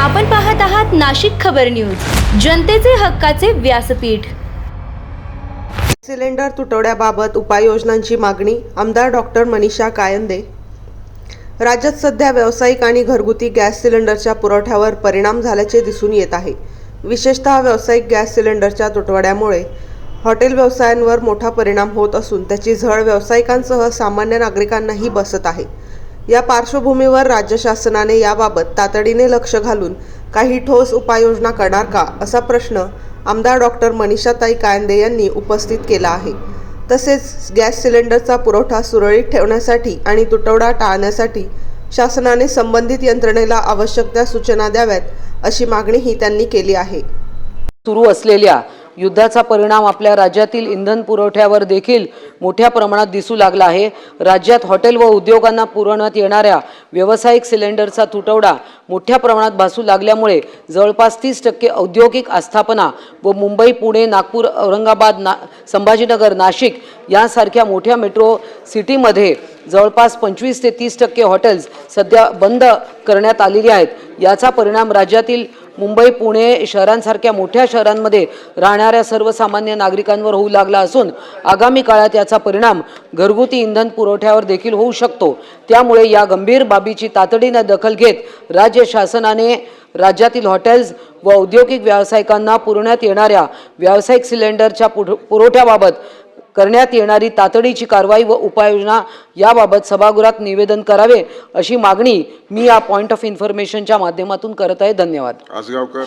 आपण पाहत आहात नाशिक खबर न्यूज, जनतेचे हक्काचे व्यासपीठ। सिलेंडर तुटवड्याबाबत उपाययोजनांची मागणी आमदार डॉक्टर मनीषा कायंदे। राज्यात सध्या व्यावसायिक आणि घरगुती गॅस सिलेंडरच्या पुरवठ्यावर परिणाम झाल्याचे दिसून येत आहे। विशेषतः व्यावसायिक गॅस सिलेंडरच्या तुटवड्यामुळे हॉटेल व्यवसायांवर मोठा परिणाम होत असून त्याची झळ व्यावसायिकांसह सामान्य नागरिकांनाही बसत आहे। या पार्श्वभूमीवर राज्य शासनाने याबाबत तातडीने लक्ष घालून काही ठोस उपाययोजना करणार का, असा प्रश्न आमदार डॉक्टर मनीषाताई कायंदे यांनी उपस्थित केला आहे। तसेच गॅस सिलेंडरचा पुरवठा सुरळीत ठेवण्यासाठी आणि तुटवडा टाळण्यासाठी शासनाने संबंधित यंत्रणेला आवश्यक त्या सूचना द्याव्यात, अशी मागणीही त्यांनी केली आहे। सुरू असलेल्या युद्धाचा परिणाम आपल्या राज्यातील इंधन पुरवठ्यावर देखील मोठ्या प्रमाणात दिसू लागला आहे। राज्यात हॉटेल व उद्योगांना पुरवण्यात येणाऱ्या व्यावसायिक सिलेंडरचा तुटवडा मोठ्या प्रमाणात भासू लागल्यामुळे जवळपास 30% औद्योगिक आस्थापना व मुंबई, पुणे, नागपूर, औरंगाबाद, संभाजीनगर, नाशिक यांसारख्या मोठ्या मेट्रो सिटीमध्ये जवळपास 25 ते 30% हॉटेल्स सध्या बंद करण्यात आलेली आहेत। याचा परिणाम राज्यातील मुंबई, पुणे शहरांसारख्या मोठ्या शहरांमध्ये राहणाऱ्या सर्वसामान्य नागरिकांवर होऊ लागला असून आगामी काळात याचा परिणाम घरगुती इंधन पुरवठ्यावर देखील होऊ शकतो। त्यामुळे या गंभीर बाबीची तातडीने दखल घेत राज्य शासनाने राज्यातील हॉटेल्स व औद्योगिक व्यावसायिकांना पुरवण्यात येणाऱ्या व्यावसायिक सिलेंडरच्या पुरवठ्याबाबत करण्यात येणारी तातडीची कारवाई व उपाययोजना याबाबत सभागृहात निवेदन करावे, अशी मागणी मी या पॉइंट ऑफ इन्फॉर्मेशनच्या माध्यमातून करत आहे। धन्यवाद। आसगावकर।